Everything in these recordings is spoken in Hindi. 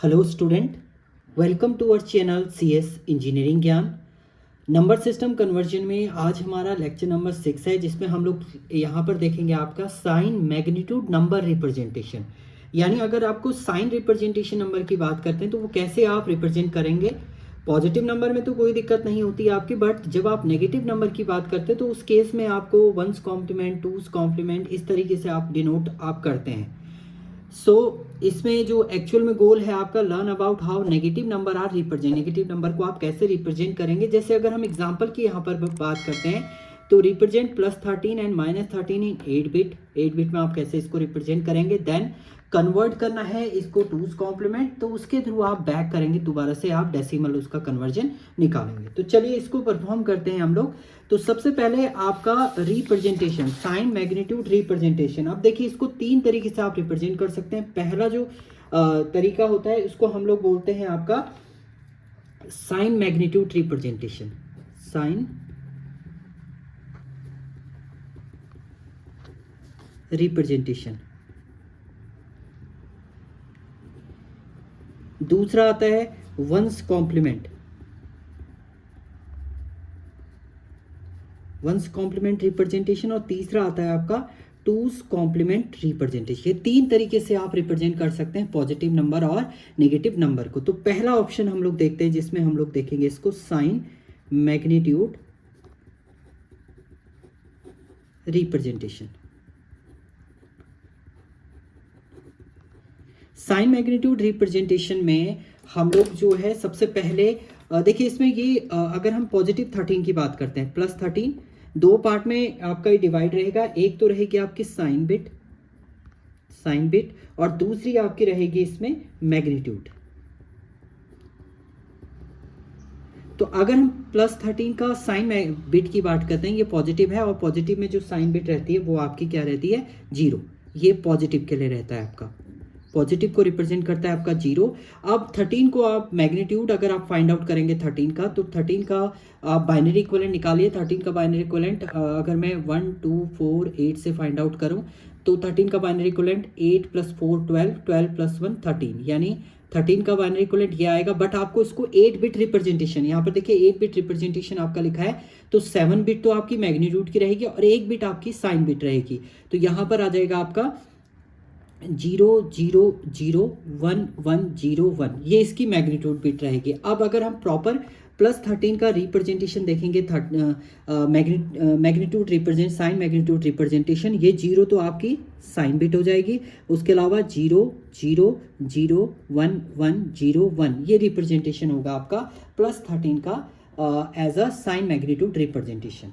Hello student, welcome to our channel CS engineering Gyan. Number system conversion में आज हमारा लेक्चर नंबर 6 है, जिसमें हम लोग यहाँ पर देखेंगे आपका साइन मैग्नीट्यूड नंबर रिप्रेजेंटेशन। यानी अगर आपको साइन रिप्रेजेंटेशन नंबर की बात करते हैं तो वो कैसे आप रिप्रेजेंट करेंगे। पॉजिटिव नंबर में तो कोई दिक्कत नहीं होती आपकी, बट जब आप नेगेटिव नंबर की बात करते हैं तो उस केस में आपको वंस कॉम्प्लीमेंट, टूस कॉम्प्लीमेंट, इस तरीके से आप डिनोट आप करते हैं। इसमें जो एक्चुअल में गोल है आपका, learn about how negative number are represent. Negative number को आप कैसे रिप्रेजेंट करेंगे। जैसे अगर हम एग्जांपल की यहाँ पर बात करते हैं तो represent +13 and -13 in 8 bit. 8 bit में आप कैसे इसको रिप्रेजेंट करेंगे। देन कन्वर्ट करना है इसको टूज कॉम्प्लीमेंट, तो उसके थ्रू आप बैक करेंगे, दोबारा से आप डेसिमल उसका कन्वर्जन निकालेंगे। तो चलिए इसको परफॉर्म करते हैं हम लोग। तो सबसे पहले आपका रिप्रेजेंटेशन, साइन मैग्नीट्यूड रिप्रेजेंटेशन। अब देखिए इसको 3 तरीके से आप रिप्रेजेंट कर सकते हैं। पहला जो तरीका होता है उसको हम लोग बोलते हैं आपका sign magnitude representation. Sign representation. दूसरा आता है one's complement, one's complement representation. और तीसरा आता है आपका टूस कॉम्प्लीमेंट रिप्रेजेंटेशन। ये 3 तरीके से आप रिप्रेजेंट कर सकते हैं पॉजिटिव नंबर और नेगेटिव नंबर को। तो पहला ऑप्शन हम लोग देखते हैं, जिसमें हम लोग देखेंगे इसको sign magnitude representation. Sign magnitude representation में हम लोग जो है सबसे पहले देखिए इसमें ये अगर हम पॉजिटिव 13 की बात करते हैं, +13 दो पार्ट में आपका ये डिवाइड रहेगा। एक तो रहेगी आपकी साइन बिट, साइन बिट, और दूसरी आपकी रहेगी इसमें मैग्नीट्यूड। तो अगर हम +13 का साइन बिट की बात करते हैं, ये पॉजिटिव है, और पॉजिटिव में जो साइन बिट रहती है वो आपकी क्या रहती है, 0। ये पॉजिटिव के लिए रहता है आपका, पॉजिटिव को रिप्रेजेंट करता है आपका 0। अब 13 को आप मैग्नीट्यूड अगर आप फाइंड आउट करेंगे 13 का, तो 13 का आप बाइनरी इक्विवेलेंट निकालिए। 13 का बाइनरी इक्विवेलेंट अगर मैं 1 2 4 8 से फाइंड आउट करूं तो 13 का बाइनरी इक्विवेलेंट 8 + 4 12, 12 + 1 13, यानी 13 का बाइनरी इक्विवेलेंट ये आएगा। बट आपको इसको 8 बिट रिप्रेजेंटेशन, यहाँ पर देखिए 8 बिट रिप्रेजेंटेशन आपका लिखा है, तो 7 बिट तो आपकी मैग्नीट्यूड की रहेगी और 1 बिट आपकी साइन बिट रहेगी। तो यहाँ पर आ जाएगा आपका 0 0 0 1 1 0 1, ये इसकी मैग्नीट्यूड बिट रहेगी। अब अगर हम प्रॉपर +13 का रिप्रेजेंटेशन देखेंगे, magnitude represent, sign magnitude representation, ये 0 तो आपकी साइन बिट हो जाएगी। उसके अलावा 0 0 0 1 1 0 1, ये रिप्रेजेंटेशन होगा आपका +13 का as a sign magnitude representation.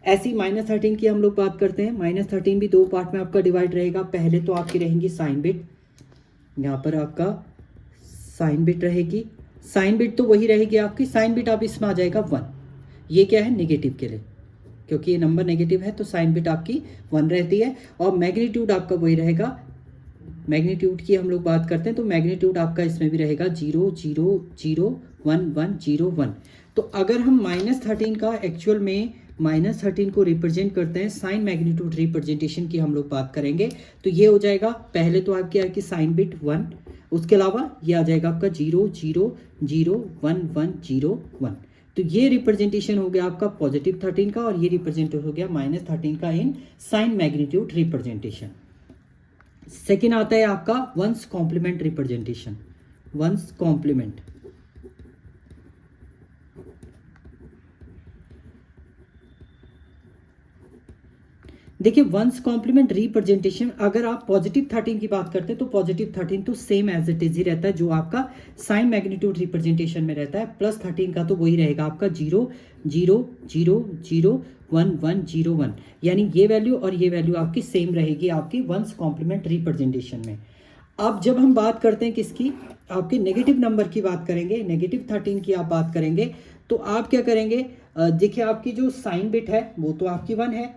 ऐसी -13 की हम लोग बात करते हैं। -13 भी दो पार्ट में आपका डिवाइड रहेगा। पहले तो आपकी रहेंगी साइन बिट, यहाँ पर आपका साइन बिट रहेगी। साइन बिट तो वही रहेगी आपकी, साइन बिट आप इसमें आ जाएगा 1। ये क्या है, नेगेटिव के लिए, क्योंकि ये नंबर नेगेटिव है तो साइन बिट आपकी 1 रहती है। और मैग्नीट्यूड आपका वही रहेगा। मैग्नीट्यूड की हम लोग बात करते हैं तो मैग्नीट्यूड आपका इसमें भी रहेगा 0 0 0 1 1 0 1। तो अगर हम -13 का एक्चुअल में -13 को रिप्रेजेंट करते हैं, साइन मैग्नीट्यूड रिप्रेजेंटेशन की हम लोग बात करेंगे, तो ये हो जाएगा, पहले तो आपकी आएगी साइन बिट 1, उसके अलावा ये आ जाएगा आपका 0 0 0 1 1 0 1। तो ये रिप्रेजेंटेशन हो गया आपका पॉजिटिव 13 का, और ये रिप्रेजेंट हो गया -13 का in sign magnitude representation. Second आता है आपका one's complement representation. One's complement, देखिए वंस कॉम्प्लीमेंट रिप्रेजेंटेशन, अगर आप पॉजिटिव 13 की बात करते हैं तो पॉजिटिव 13 तो सेम एज इट इज ही रहता है जो आपका साइन मैग्नीट्यूड रिप्रेजेंटेशन में रहता है। +13 का तो वही रहेगा आपका 0 0 0 0 1 1 0 1, यानी ये वैल्यू और ये वैल्यू आपकी सेम रहेगी आपकी वंस कॉम्प्लीमेंट रिप्रेजेंटेशन में। अब जब हम बात करते हैं किसकी, आपके नेगेटिव नंबर की बात करेंगे, नेगेटिव 13 की आप बात करेंगे, तो आप क्या करेंगे, देखिए आपकी जो साइन बिट है वो तो आपकी 1 है।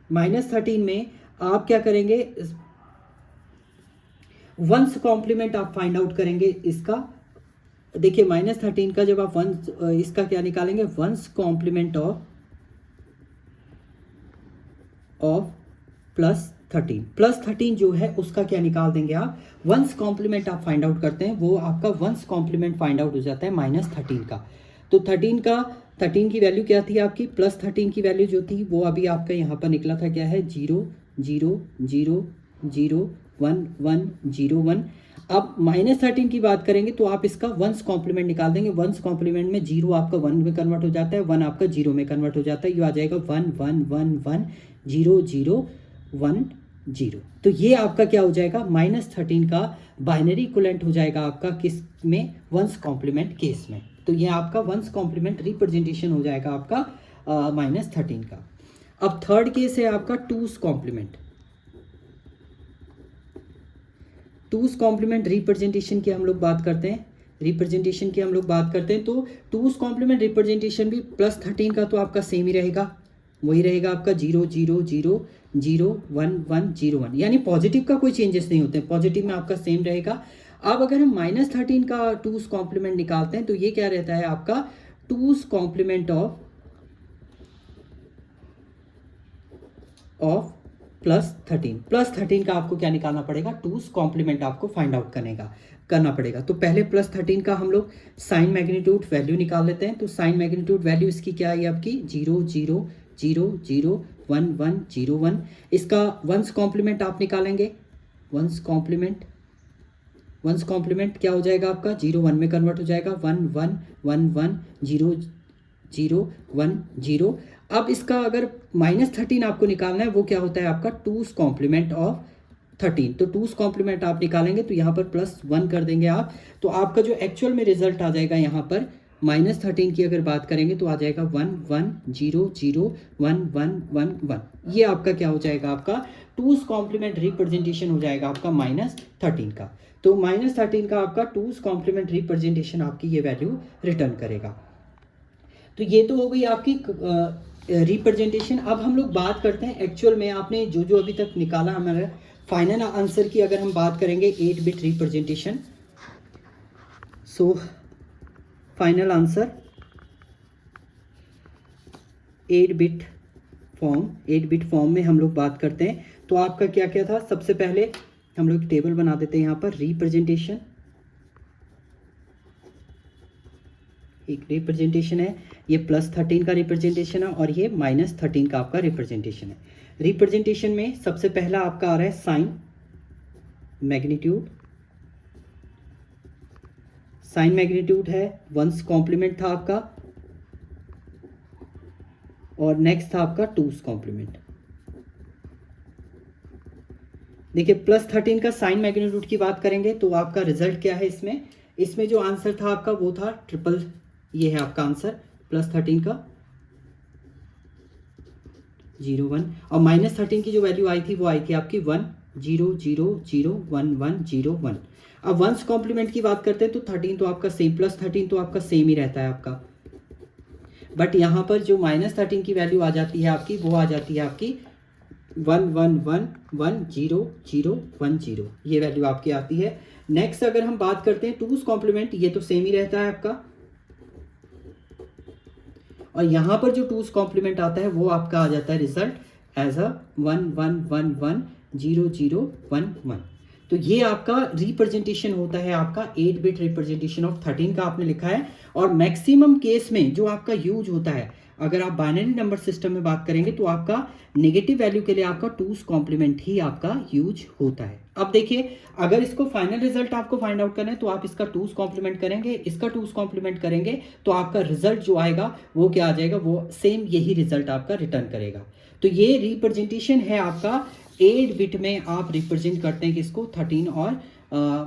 -13 में आप क्या करेंगे, वंस कॉम्प्लीमेंट आप फाइंड आउट करेंगे इसका। देखिए -13 का जब आप वंस, इसका क्या निकालेंगे, वंस कॉम्प्लीमेंट ऑफ 13 प्लस 13 जो है उसका क्या निकाल देंगे आप, वंस कॉम्प्लीमेंट आप फाइंड आउट करते हैं, वो आपका वंस कॉम्प्लीमेंट फाइंड आउट हो जाता है -13 का। तो 13 की वैल्यू क्या थी आपकी, +13 की वैल्यू जो थी वो अभी आपका यहाँ पर निकला था क्या है, 0 0 0 0 1 1 0 1। अब -13 की बात करेंगे तो आप इसका वंस कॉम्प्लीमेंट निकाल देंगे। वंस कॉम्प्लीमेंट में 0 आपका 1 में कन्वर्ट हो जाता है, 1 आपका 0 में कन्वर्ट हो जाता है, ये आ जाएगा 1 1 1 1 0 0 1 0। तो ये आपका क्या हो जाएगा, -13 का बाइनरी इक्विवेलेंट हो जाएगा आपका किस में, वंस कॉम्प्लीमेंट केस में। तो ये आपका वंस कॉम्प्लीमेंट रिप्रेजेंटेशन हो जाएगा आपका -13 का। अब थर्ड केस है आपका टूस कॉम्प्लीमेंट। टूस कॉम्प्लीमेंट रिप्रेजेंटेशन की हम लोग बात करते हैं, तो टूस कॉम्प्लीमेंट रिप्रेजेंटेशन भी +13 का तो आपका सेम ही रहेगा, वही रहेगा आपका 0 0 0 0 1 1 0 1, यानी पॉजिटिव का कोई चेंजेस नहीं होते, पॉजिटिव में आपका सेम रहेगा। अब अगर हम -13 का टूस कॉम्प्लीमेंट निकालते हैं तो ये क्या रहता है आपका, टूस कॉम्प्लीमेंट ऑफ +13 का आपको क्या निकालना पड़ेगा, टूस कॉम्प्लीमेंट आपको फाइंड आउट करना पड़ेगा। तो पहले +13 का हम लोग साइन मैग्नीट्यूड वैल्यू निकाल लेते हैं। तो साइन मैग्नीट्यूड वैल्यू इसकी क्या है आपकी, 0 0 0 0 1 1 0 1। इसका वंस कॉम्प्लीमेंट आप निकालेंगे, वंस कॉम्प्लीमेंट क्या हो जाएगा आपका, 0 1 में कन्वर्ट हो जाएगा, 1 1 1 1 0 0 1 0। अब इसका अगर -13 आपको निकालना है, वो क्या होता है आपका, टूस कॉम्प्लीमेंट ऑफ 13। तो टूस कॉम्प्लीमेंट आप निकालेंगे तो यहाँ पर +1 कर देंगे आप, तो आपका जो एक्चुअल में रिजल्ट आ जाएगा यहाँ पर -13 की अगर बात करेंगे तो आ जाएगा 1 1 0 0 1 1 1 1। ये आपका क्या हो जाएगा, आपका टूस कॉम्प्लीमेंट रिप्रेजेंटेशन हो जाएगा आपका -13 का। तो -13 का आपका टूस कॉम्प्लीमेंट रिप्रेजेंटेशन आपकी ये वैल्यू रिटर्न करेगा। तो ये तो हो गई आपकी रिप्रेजेंटेशन। अब हम लोग बात करते हैं एक्चुअल में आपने जो जो अभी तक निकाला हमारा फाइनल आंसर की अगर हम बात करेंगे 8 bit representation. So final answer 8 bit form में हम लोग बात करते हैं। तो आपका क्या क्या था, सबसे पहले हम लोग टेबल बना देते हैं यहाँ पर, रिप्रेजेंटेशन एक रिप्रेजेंटेशन है, ये +13 का रिप्रेजेंटेशन है और ये -13 का आपका रिप्रेजेंटेशन है। रिप्रेजेंटेशन में सबसे पहला आपका आ रहा है साइन मैग्नीट्यूड है, वंस कॉम्प्लीमेंट था आपका, और नेक्स्ट था आपका टूस कॉम्प्लीमेंट। देखिए +13 का साइन मैग्नीट्यूड की बात करेंगे तो आपका रिजल्ट क्या है, इसमें जो आंसर था आपका वो था ट्रिपल, ये है आपका आंसर +13 का 0 1, और -13 की जो वैल्यू आई थी वो आई थी आपकी 1 0 0 0 1 1 0 1। अब वंस कॉम्प्लीमेंट की बात करते हैं तो 13 तो आपका सेम, +13 तो आपका सेम ही रहता है आपका, बट यहाँ पर जो -13 की वैल्यू आ जाती है आपकी, वो आ जाती है आपकी 1 1 1 1 0 0 1 0, ये वैल्यू आपकी आती है। नेक्स्ट अगर हम बात करते हैं टूस कॉम्प्लीमेंट, ये तो सेम ही रहता है आपका, और यहाँ पर जो टूस कॉम्प्लीमेंट आता है वो आपका आ जाता है रिजल्ट एज अ 1 1 1 1 0 0 1 1। तो ये आपका रिप्रेजेंटेशन होता है आपका 8 बिट रिप्रेजेंटेशन ऑफ 13 का आपने लिखा है। और मैक्सिमम केस में जो आपका यूज होता है, अगर आप बाइनरी नंबर सिस्टम में बात करेंगे तो आपका नेगेटिव वैल्यू के लिए आपका टूस कॉम्प्लीमेंट ही आपका यूज होता है। अब देखिए अगर इसको फाइनल रिजल्ट आपको फाइंड आउट करना है तो आप इसका टूस कॉम्प्लीमेंट करेंगे, इसका टूस कॉम्प्लीमेंट करेंगे, तो आपका रिजल्ट जो आएगा वो क्या आ जाएगा, वो सेम यही रिजल्ट आपका रिटर्न करेगा। तो ये रिप्रेजेंटेशन है आपका 8 बिट में आप रिप्रेजेंट करते हैं किसको, 13 और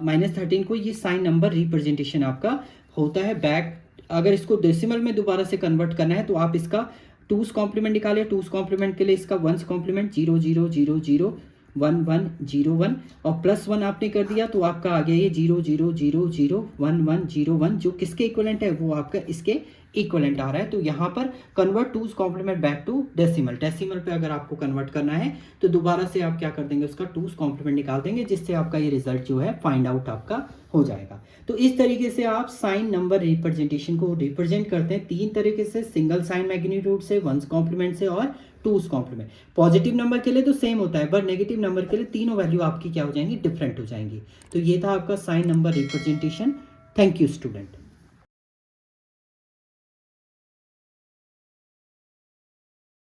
-13 को, ये साइन नंबर रिप्रेजेंटेशन आपका होता है। बैक अगर इसको डेसिमल में दोबारा से कन्वर्ट करना है तो आप इसका टूस कॉम्प्लीमेंट निकालिए, टूस कॉम्प्लीमेंट के लिए इसका वंस कॉम्प्लीमेंट 0 0 0 0 1 1 0 1 और +1 आपने कर दिया तो आपका आ गया ये 0 0 0 0 1 1 0 1, जो किसके इक्विवेलेंट है, वो आपका इसके इक्विवेलेंट आ रहा है। तो यहाँ पर convert two's complement back to decimal पे अगर आपको कन्वर्ट करना है तो दोबारा से आप क्या कर देंगे, उसका टूस कॉम्प्लीमेंट निकाल देंगे, जिससे आपका ये रिजल्ट जो है फाइंड आउट आपका हो जाएगा। तो इस तरीके से आप साइन नंबर रिप्रेजेंटेशन को रिप्रेजेंट करते हैं 3 तरीके से, सिंगल साइन मैग्नीट्यूड से, वंस कॉम्प्लीमेंट से और टू उस कॉम्प्लीमेंट। पॉजिटिव नंबर के लिए तो सेम होता है, बट नेगेटिव नंबर के लिए तीनों वैल्यू आपकी क्या हो जाएंगी, डिफरेंट हो जाएंगी। तो ये था आपका sign number representation. Thank you student.